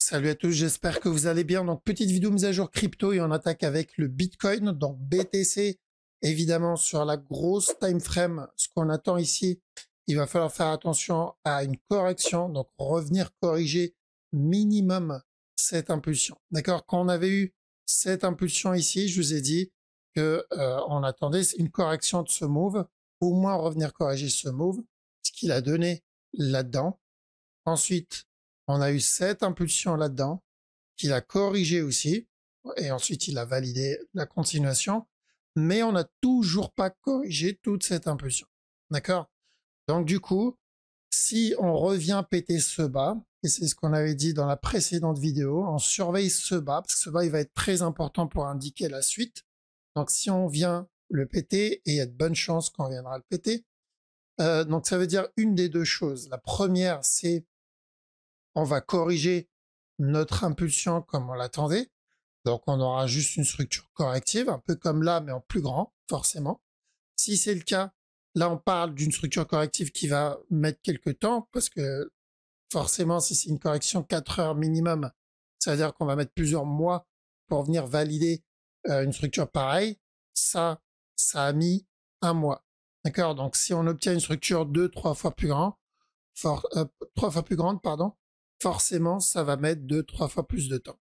Salut à tous, j'espère que vous allez bien. Donc, petite vidéo mise à jour crypto et on attaque avec le Bitcoin, donc BTC. Évidemment, sur la grosse time frame, ce qu'on attend ici, il va falloir faire attention à une correction, donc revenir corriger minimum cette impulsion. D'accord? Quand on avait eu cette impulsion ici, je vous ai dit que on attendait une correction de ce move, au moins revenir corriger ce move, ce qu'il a donné là-dedans. Ensuite, on a eu cette impulsion là-dedans, qu'il a corrigé aussi, et ensuite il a validé la continuation, mais on n'a toujours pas corrigé toute cette impulsion. D'accord? Donc du coup, si on revient péter ce bas, et c'est ce qu'on avait dit dans la précédente vidéo, on surveille ce bas, parce que ce bas il va être très important pour indiquer la suite. Donc si on vient le péter, et il y a de bonnes chances qu'on viendra le péter, donc ça veut dire une des deux choses. La première, c'est on va corriger notre impulsion comme on l'attendait. Donc on aura juste une structure corrective, un peu comme là, mais en plus grand, forcément. Si c'est le cas, là on parle d'une structure corrective qui va mettre quelques temps, parce que forcément, si c'est une correction 4 heures minimum, ça veut dire qu'on va mettre plusieurs mois pour venir valider une structure pareille. Ça a mis un mois. D'accord? Donc si on obtient une structure 2-3 fois plus grande, 3 fois plus grande, pardon, forcément, ça va mettre 2-3 fois plus de temps.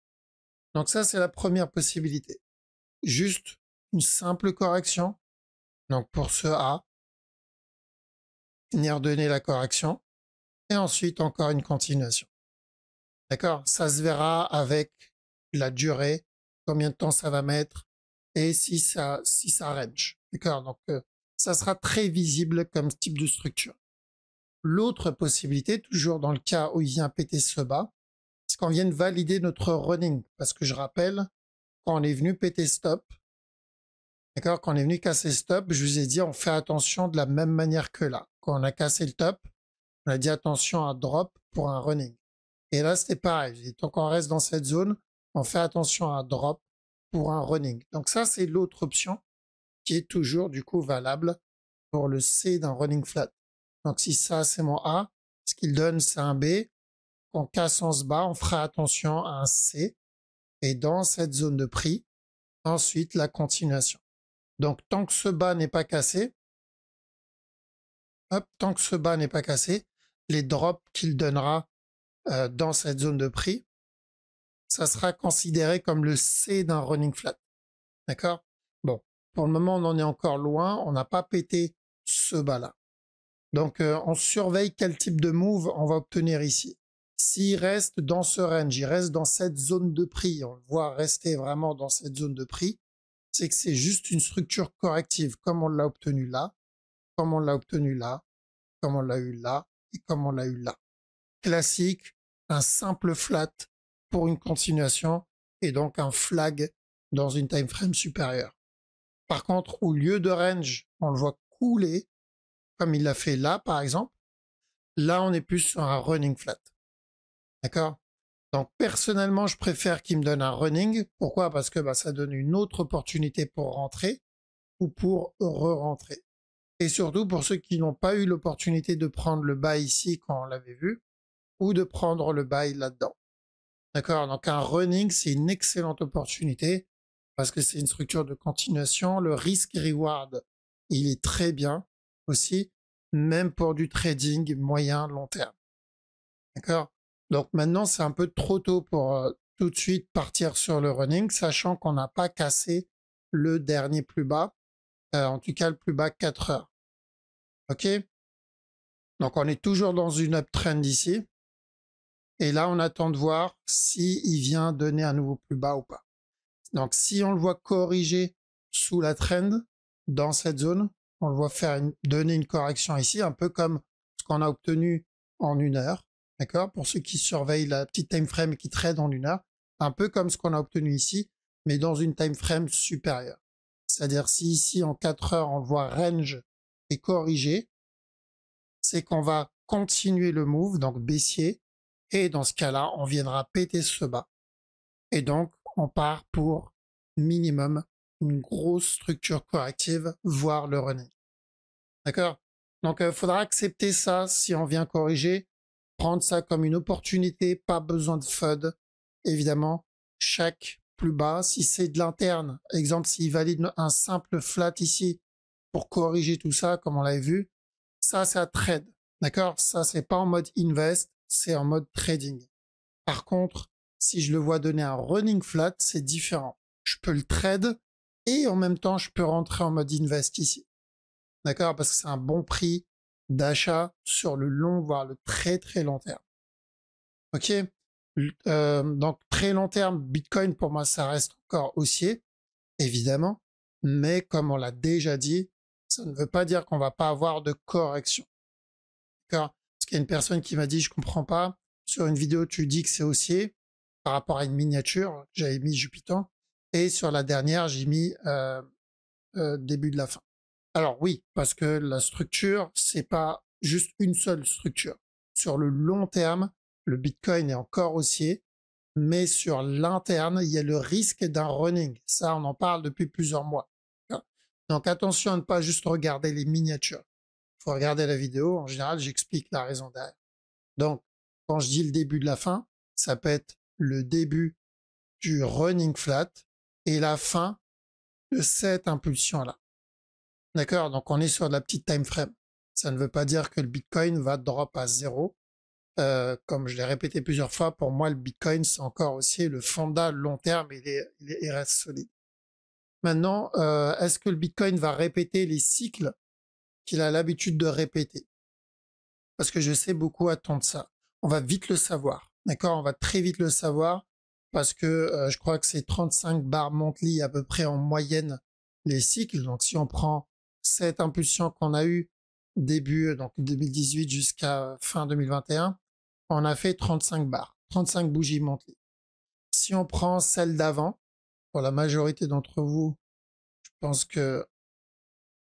Donc ça, c'est la première possibilité. Juste une simple correction. Donc pour ce A, venir donner la correction. Et ensuite, encore une continuation. D'accord? Ça se verra avec la durée, combien de temps ça va mettre et si ça range. D'accord? Donc ça sera très visible comme type de structure. L'autre possibilité, toujours dans le cas où il vient péter ce bas, c'est qu'on vienne valider notre running. Parce que je rappelle, quand on est venu péter stop, d'accord, quand on est venu casser stop, je vous ai dit, on fait attention de la même manière que là. Quand on a cassé le top, on a dit attention à drop pour un running. Et là, c'était pareil. Tant qu'on reste dans cette zone, on fait attention à drop pour un running. Donc ça, c'est l'autre option qui est toujours du coup valable pour le C d'un running flat. Donc si ça, c'est mon A, ce qu'il donne, c'est un B. En cassant ce bas, on fera attention à un C. Et dans cette zone de prix, ensuite la continuation. Donc tant que ce bas n'est pas cassé, tant que ce bas n'est pas cassé, les drops qu'il donnera dans cette zone de prix, ça sera considéré comme le C d'un running flat. D'accord? Bon, pour le moment, on en est encore loin, on n'a pas pété ce bas-là. Donc on surveille quel type de move on va obtenir ici. S'il reste dans ce range, il reste dans cette zone de prix, on le voit rester vraiment dans cette zone de prix, c'est que c'est juste une structure corrective, comme on l'a obtenu là, comme on l'a obtenu là, comme on l'a eu là, et comme on l'a eu là. Classique, un simple flat pour une continuation, et donc un flag dans une time frame supérieure. Par contre, au lieu de range, on le voit couler, comme il l'a fait là, par exemple. Là, on est plus sur un running flat. D'accord? Donc, personnellement, je préfère qu'il me donne un running. Pourquoi? Parce que ça donne une autre opportunité pour rentrer ou pour re-rentrer. Et surtout pour ceux qui n'ont pas eu l'opportunité de prendre le buy ici quand on l'avait vu, ou de prendre le buy là-dedans. D'accord? Donc, un running, c'est une excellente opportunité parce que c'est une structure de continuation. Le risk-reward, il est très bien aussi, même pour du trading moyen, long terme. D'accord? Donc maintenant, c'est un peu trop tôt pour tout de suite partir sur le running, sachant qu'on n'a pas cassé le dernier plus bas, en tout cas le plus bas 4 heures. OK? Donc on est toujours dans une uptrend ici. Et là, on attend de voir s'il vient donner un nouveau plus bas ou pas. Donc si on le voit corriger sous la trend dans cette zone, on le voit donner une correction ici, un peu comme ce qu'on a obtenu en 1 heure. D'accord? Pour ceux qui surveillent la petite time frame et qui trade en 1 heure, un peu comme ce qu'on a obtenu ici, mais dans une time frame supérieure. C'est-à-dire si ici en 4 heures on le voit range et corriger, c'est qu'on va continuer le move, donc baissier, et dans ce cas-là, on viendra péter ce bas. Et donc, on part pour minimum une grosse structure corrective, voire le running. D'accord? Donc, il faudra accepter ça si on vient corriger, prendre ça comme une opportunité, pas besoin de FUD, évidemment, chaque plus bas, si c'est de l'interne, exemple, s'il valide un simple flat ici pour corriger tout ça, comme on l'avait vu, ça, c'est à trade. D'accord? Ça, c'est pas en mode invest, c'est en mode trading. Par contre, si je le vois donner un running flat, c'est différent. Je peux le trade et en même temps, je peux rentrer en mode invest ici. D'accord? Parce que c'est un bon prix d'achat sur le long, voire le très très long terme. Ok? Donc très long terme, Bitcoin pour moi ça reste encore haussier, évidemment, mais comme on l'a déjà dit, ça ne veut pas dire qu'on va pas avoir de correction. D'accord? Parce qu'il y a une personne qui m'a dit je comprends pas, sur une vidéo tu dis que c'est haussier par rapport à une miniature, j'avais mis Jupiter, et sur la dernière j'ai mis début de la fin. Alors oui, parce que la structure, c'est pas juste une seule structure. Sur le long terme, le Bitcoin est encore haussier, mais sur l'interne, il y a le risque d'un running. Ça, on en parle depuis plusieurs mois. Donc attention à ne pas juste regarder les miniatures. Il faut regarder la vidéo. En général, j'explique la raison derrière. Donc, quand je dis le début de la fin, ça peut être le début du running flat et la fin de cette impulsion-là. D'accord? Donc, on est sur de la petite time frame. Ça ne veut pas dire que le Bitcoin va drop à zéro. Comme je l'ai répété plusieurs fois, pour moi, le Bitcoin, c'est encore aussi le fondat long terme, il reste solide. Maintenant, est-ce que le Bitcoin va répéter les cycles qu'il a l'habitude de répéter? Parce que je sais beaucoup attendre ça. On va vite le savoir. D'accord? On va très vite le savoir parce que je crois que c'est 35 barres monthly à peu près en moyenne les cycles. Donc, si on prend cette impulsion qu'on a eue début, donc 2018 jusqu'à fin 2021, on a fait 35 barres, 35 bougies monthly. Si on prend celle d'avant, pour la majorité d'entre vous, je pense que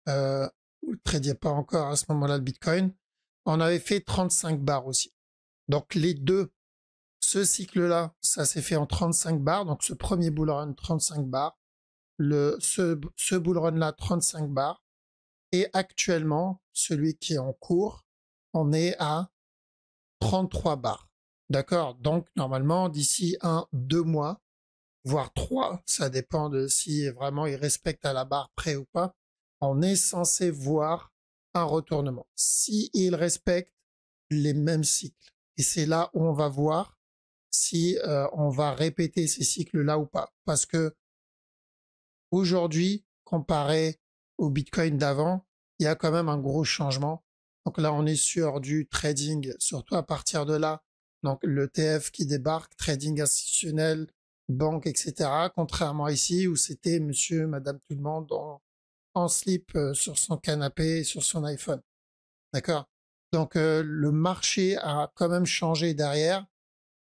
vous ne tradiez pas encore à ce moment-là le Bitcoin, on avait fait 35 barres aussi. Donc les deux, ce cycle-là, ça s'est fait en 35 barres. Donc ce premier bull run, 35 barres. Ce bull run-là, 35 barres. Et actuellement, celui qui est en cours, on est à 33 barres. D'accord? Donc normalement, d'ici 2 mois, voire 3, ça dépend de si vraiment il respecte à la barre près ou pas, on est censé voir un retournement. Si il respecte les mêmes cycles. Et c'est là où on va voir si on va répéter ces cycles-là ou pas. Parce que aujourd'hui, comparé au Bitcoin d'avant, il y a quand même un gros changement. Donc là, on est sur du trading, surtout à partir de là. Donc l'ETF qui débarque, trading institutionnel, banque, etc. Contrairement ici où c'était monsieur, madame, tout le monde en slip sur son canapé, sur son iPhone. D'accord? Donc le marché a quand même changé derrière.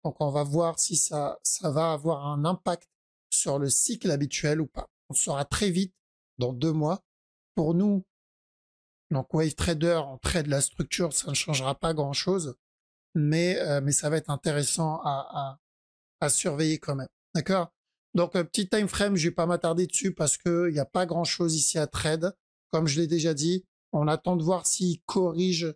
Donc on va voir si ça va avoir un impact sur le cycle habituel ou pas. On saura très vite dans 2 mois. Pour nous, donc Wave Trader, on trade la structure, ça ne changera pas grand-chose, mais ça va être intéressant à surveiller quand même. D'accord? Donc petit time frame, je vais pas m'attarder dessus parce que il n'y a pas grand-chose ici à trade. Comme je l'ai déjà dit, on attend de voir s'il corrige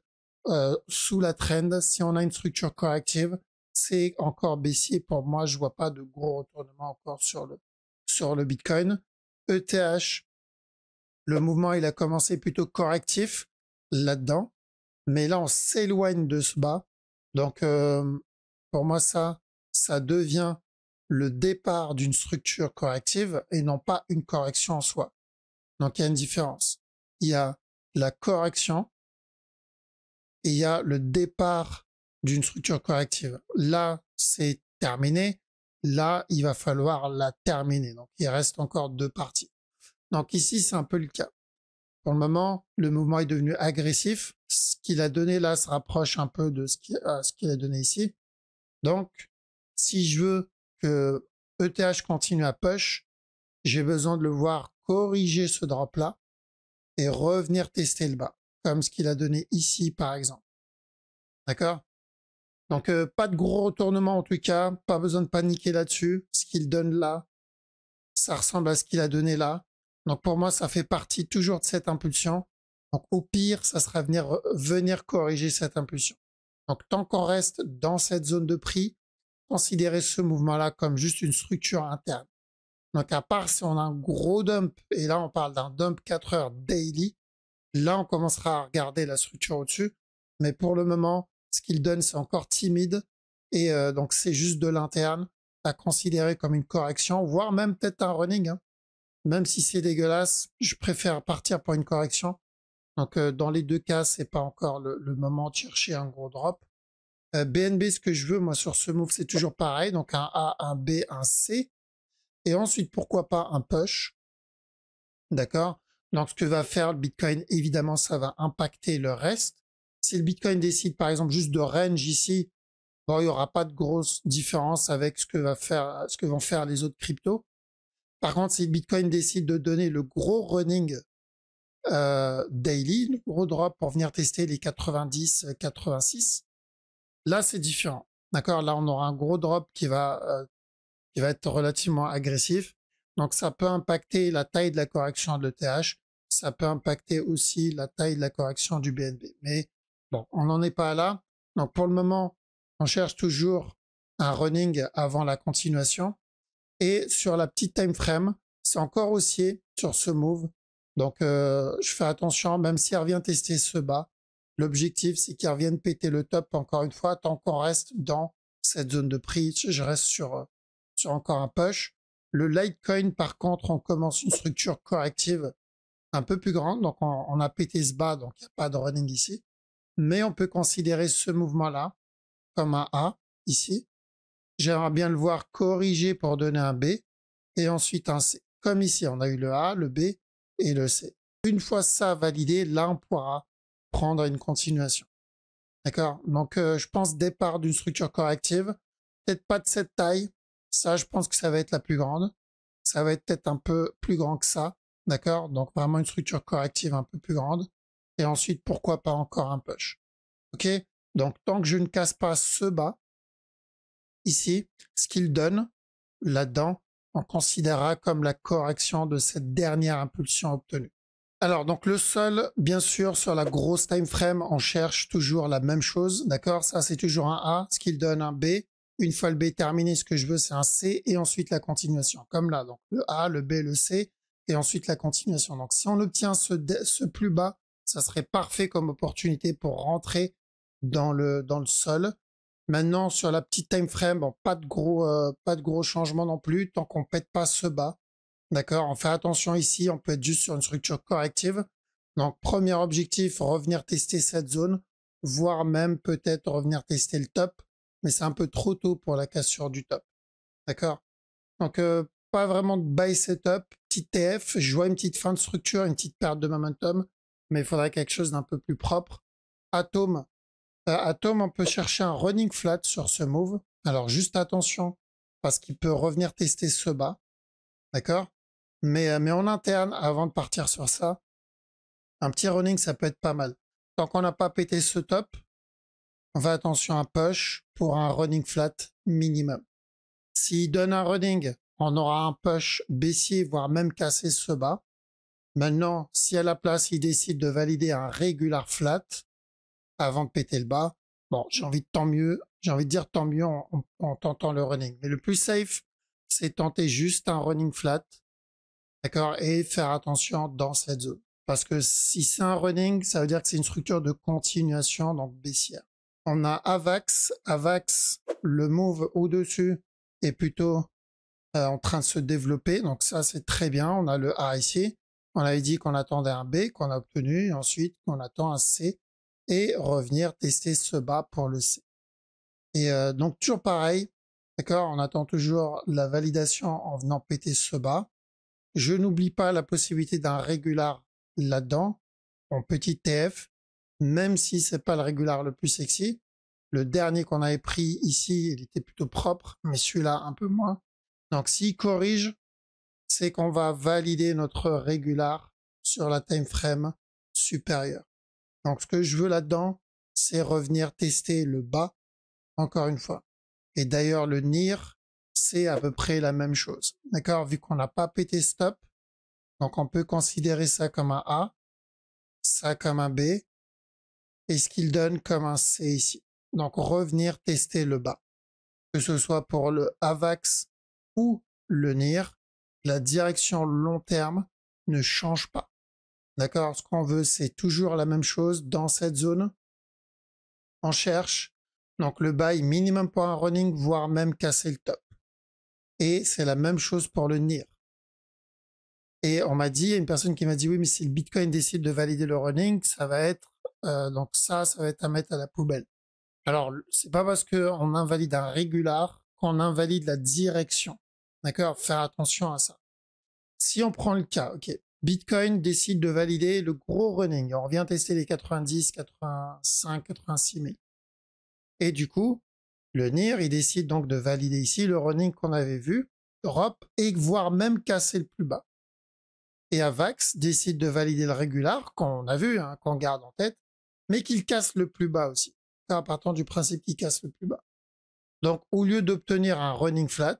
sous la trend. Si on a une structure corrective, c'est encore baissier pour moi. Je vois pas de gros retournement encore sur le Bitcoin. ETH, le mouvement il a commencé plutôt correctif là-dedans, mais là on s'éloigne de ce bas. Donc pour moi ça devient le départ d'une structure corrective et non pas une correction en soi. Donc il y a une différence. Il y a la correction et il y a le départ d'une structure corrective. Là, c'est terminé. Là, il va falloir la terminer. Donc, il reste encore 2 parties. Donc ici, c'est un peu le cas. Pour le moment, le mouvement est devenu agressif. Ce qu'il a donné là se rapproche un peu de ce qu'il a donné ici. Donc, si je veux que ETH continue à push, j'ai besoin de le voir corriger ce drop-là et revenir tester le bas, comme ce qu'il a donné ici, par exemple. D'accord? Donc, pas de gros retournement en tout cas, pas besoin de paniquer là-dessus. Ce qu'il donne là, ça ressemble à ce qu'il a donné là. Donc, pour moi, ça fait partie toujours de cette impulsion. Donc, au pire, ça sera venir corriger cette impulsion. Donc, tant qu'on reste dans cette zone de prix, considérer ce mouvement-là comme juste une structure interne. Donc à part si on a un gros dump, et là on parle d'un dump 4 heures daily, là on commencera à regarder la structure au-dessus. Mais pour le moment, ce qu'il donne, c'est encore timide. Et donc c'est juste de l'interne à considérer comme une correction, voire même peut-être un running. Hein. Même si c'est dégueulasse, je préfère partir pour une correction. Donc dans les deux cas, c'est pas encore le moment de chercher un gros drop. BNB, ce que je veux, moi, sur ce move, c'est toujours pareil. Donc un A, un B, un C. Et ensuite, pourquoi pas un push. D'accord? Donc ce que va faire le Bitcoin, évidemment, ça va impacter le reste. Si le Bitcoin décide, par exemple, juste de range ici, bon, il n'y aura pas de grosse différence avec ce que vont faire les autres cryptos. Par contre, si le Bitcoin décide de donner le gros running daily, le gros drop pour venir tester les 90, 86, là c'est différent. D'accord? Là on aura un gros drop qui va être relativement agressif. Donc ça peut impacter la taille de la correction de l'ETH, ça peut impacter aussi la taille de la correction du BNB. Mais bon, on n'en est pas là. Donc pour le moment, on cherche toujours un running avant la continuation. Et sur la petite time frame, c'est encore haussier sur ce move. Donc je fais attention, même si elle revient tester ce bas, l'objectif c'est qu'il revienne péter le top encore une fois, tant qu'on reste dans cette zone de prix, je reste sur encore un push. Le Litecoin par contre, on commence une structure corrective un peu plus grande, donc on a pété ce bas, donc il n'y a pas de running ici. Mais on peut considérer ce mouvement-là comme un A ici. J'aimerais bien le voir corriger pour donner un B et ensuite un C. Comme ici, on a eu le A, le B et le C. Une fois ça validé, là, on pourra prendre une continuation. D'accord? Donc, je pense départ d'une structure corrective. Peut-être pas de cette taille. Ça, je pense que ça va être la plus grande. Ça va être peut-être un peu plus grand que ça. D'accord? Donc, vraiment une structure corrective un peu plus grande. Et ensuite, pourquoi pas encore un push. OK? Donc, tant que je ne casse pas ce bas, ici, ce qu'il donne là-dedans, on considérera comme la correction de cette dernière impulsion obtenue. Alors, donc le sol, bien sûr, sur la grosse time frame, on cherche toujours la même chose, d'accord? Ça, c'est toujours un A, ce qu'il donne un B. Une fois le B terminé, ce que je veux, c'est un C, et ensuite la continuation, comme là. Donc, le A, le B, le C, et ensuite la continuation. Donc, si on obtient ce plus bas, ça serait parfait comme opportunité pour rentrer dans le sol. Maintenant, sur la petite time frame, bon, pas de gros changements non plus, tant qu'on pète pas ce bas. D'accord? On fait attention ici, on peut être juste sur une structure corrective. Donc, premier objectif, revenir tester cette zone, voire même peut-être revenir tester le top, mais c'est un peu trop tôt pour la cassure du top. D'accord? Donc, pas vraiment de buy setup, petit TF, je vois une petite fin de structure, une petite perte de momentum, mais il faudrait quelque chose d'un peu plus propre. Atome, on peut chercher un running flat sur ce move. Alors, juste attention, parce qu'il peut revenir tester ce bas. D'accord? Mais en interne, avant de partir sur ça, un petit running, ça peut être pas mal. Tant qu'on n'a pas pété ce top, on fait attention à un push pour un running flat minimum. S'il donne un running, on aura un push baissier, voire même casser ce bas. Maintenant, si à la place, il décide de valider un regular flat avant de péter le bas, bon, j'ai envie de dire tant mieux en tentant le running. Mais le plus safe, c'est tenter juste un running flat. D'accord? Et faire attention dans cette zone. Parce que si c'est un running, ça veut dire que c'est une structure de continuation, donc baissière. On a AVAX. AVAX, le move au-dessus est plutôt en train de se développer. Donc ça, c'est très bien. On a le A ici. On avait dit qu'on attendait un B, qu'on a obtenu. Et ensuite, on attend un C. Et revenir tester ce bas pour le C. Et donc, toujours pareil. D'accord? On attend toujours la validation en venant péter ce bas. Je n'oublie pas la possibilité d'un régular là-dedans, en petit TF, même si c'est pas le régular le plus sexy. Le dernier qu'on avait pris ici, il était plutôt propre, mais celui-là un peu moins. Donc s'il corrige, c'est qu'on va valider notre régular sur la time frame supérieure. Donc ce que je veux là-dedans, c'est revenir tester le bas, encore une fois. Et d'ailleurs, le NIR, c'est à peu près la même chose. D'accord? Vu qu'on n'a pas pété stop, donc on peut considérer ça comme un A, ça comme un B, et ce qu'il donne comme un C ici. Donc revenir tester le bas. que ce soit pour le AVAX ou le NIR, la direction long terme ne change pas. D'accord? Ce qu'on veut, c'est toujours la même chose dans cette zone. On cherche donc le buy minimum pour un running, voire même casser le top. Et c'est la même chose pour le NIR. Et on m'a dit, il y a une personne qui m'a dit, oui, mais si le Bitcoin décide de valider le running, ça va être, donc ça va être à mettre à la poubelle. Alors, c'est pas parce qu'on invalide un régular qu'on invalide la direction. D'accord? Faire attention à ça. Si on prend le cas, ok, Bitcoin décide de valider le gros running. On revient tester les 90, 85, 86 000. Et du coup, le NIR, il décide donc de valider ici le running qu'on avait vu, drop, et voire même casser le plus bas. Et AVAX décide de valider le régular, qu'on a vu, hein, qu'on garde en tête, mais qu'il casse le plus bas aussi. En partant du principe qu'il casse le plus bas. Donc, au lieu d'obtenir un running flat,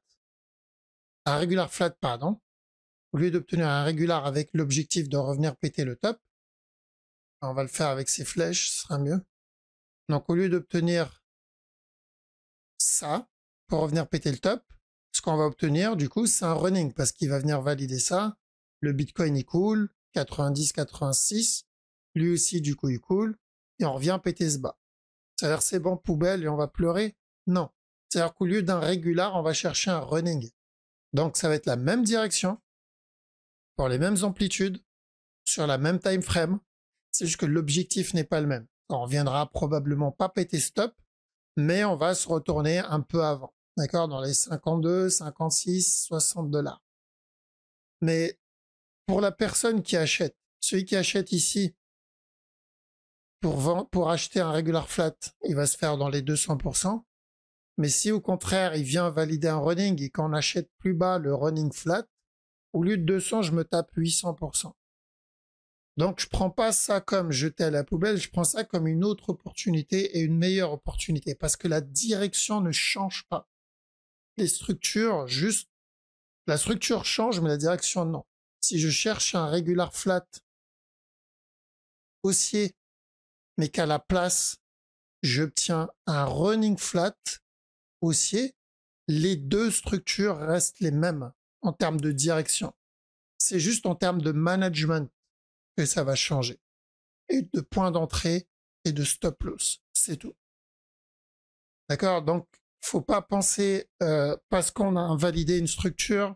un régular flat, pardon, au lieu d'obtenir un régular avec l'objectif de revenir péter le top, on va le faire avec ces flèches, ce sera mieux. Donc, au lieu d'obtenir ça, pour revenir péter le top, ce qu'on va obtenir, du coup, c'est un running, parce qu'il va venir valider ça. Le Bitcoin, il coule, 90, 86. Lui aussi, du coup, il coule. Et on revient péter ce bas. C'est-à-dire, c'est bon, poubelle, et on va pleurer? Non. C'est-à-dire qu'au lieu d'un régular, on va chercher un running. Donc, ça va être la même direction, pour les mêmes amplitudes, sur la même time frame. C'est juste que l'objectif n'est pas le même. On reviendra probablement pas péter stop, mais on va se retourner un peu avant. D'accord? Dans les 52, 56, 60 $. Mais pour la personne qui achète, celui qui achète ici, pour acheter un regular flat, il va se faire dans les 200%. Mais si au contraire, il vient valider un running et qu'on achète plus bas le running flat, au lieu de 200, je me tape 800%. Donc, je prends pas ça comme jeter à la poubelle, je prends ça comme une autre opportunité et une meilleure opportunité parce que la direction ne change pas. Les structures, juste, la structure change, mais la direction, non. Si je cherche un regular flat haussier, mais qu'à la place, j'obtiens un running flat haussier, les deux structures restent les mêmes en termes de direction. C'est juste en termes de management que ça va changer. Et de point d'entrée et de stop loss. C'est tout. D'accord? Donc, faut pas penser, parce qu'on a invalidé une structure,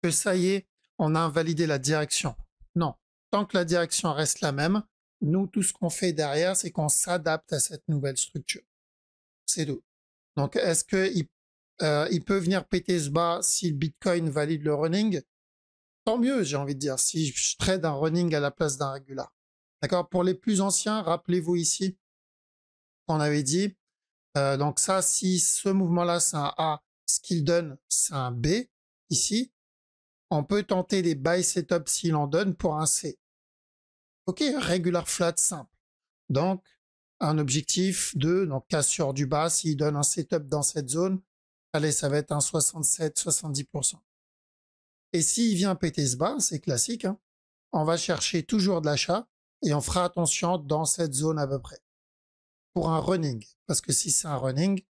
que ça y est, on a invalidé la direction. Non. Tant que la direction reste la même, nous, tout ce qu'on fait derrière, c'est qu'on s'adapte à cette nouvelle structure. C'est tout. Donc, est-ce que il peut venir péter ce bas si le Bitcoin valide le running? Tant mieux, j'ai envie de dire, si je trade un running à la place d'un régular. D'accord? Pour les plus anciens, rappelez-vous ici qu'on avait dit, donc ça, si ce mouvement-là, c'est un A, ce qu'il donne, c'est un B, ici, on peut tenter des buy setup s'il en donne pour un C. Ok, regular flat simple. Donc, un objectif de, donc cassure du bas, s'il donne un setup dans cette zone, allez, ça va être un 67-70%. Et s'il vient péter ce bas, c'est classique, hein, on va chercher toujours de l'achat et on fera attention dans cette zone à peu près. Pour un running, parce que si c'est un running,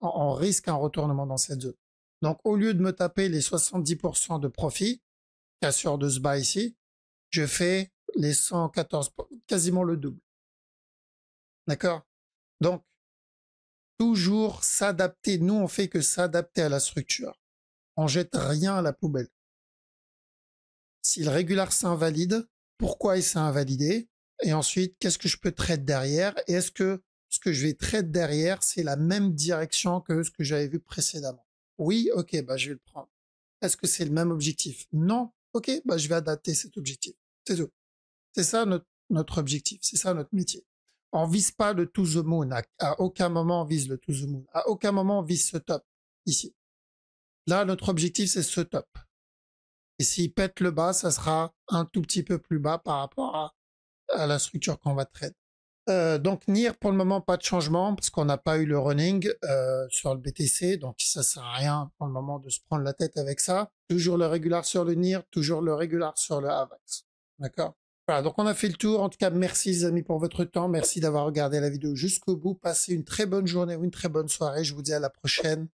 on risque un retournement dans cette zone. Donc au lieu de me taper les 70% de profit, cassure de ce bas ici, je fais les 114, quasiment le double. D'accord? Donc, toujours s'adapter. Nous, on fait que s'adapter à la structure. On jette rien à la poubelle. Si le régular s'invalide, pourquoi il s'est invalidé? Et ensuite, qu'est-ce que je peux trade derrière? Et est-ce que ce que je vais trade derrière, c'est la même direction que ce que j'avais vu précédemment? Oui, ok, bah je vais le prendre. Est-ce que c'est le même objectif? Non, ok, bah je vais adapter cet objectif. C'est tout. C'est ça notre objectif, c'est ça notre métier. On vise pas le to the moon. À aucun moment on vise le to the moon. À aucun moment on vise ce top ici. Là, notre objectif c'est ce top. Et s'il pète le bas, ça sera un tout petit peu plus bas par rapport à la structure qu'on va trade. Donc NIR pour le moment pas de changement parce qu'on n'a pas eu le running sur le BTC, donc ça sert à rien pour le moment de se prendre la tête avec ça. Toujours le régular sur le NIR, toujours le régular sur le AVAX. D'accord? Voilà, donc on a fait le tour. En tout cas, merci les amis pour votre temps. Merci d'avoir regardé la vidéo jusqu'au bout. Passez une très bonne journée ou une très bonne soirée. Je vous dis à la prochaine.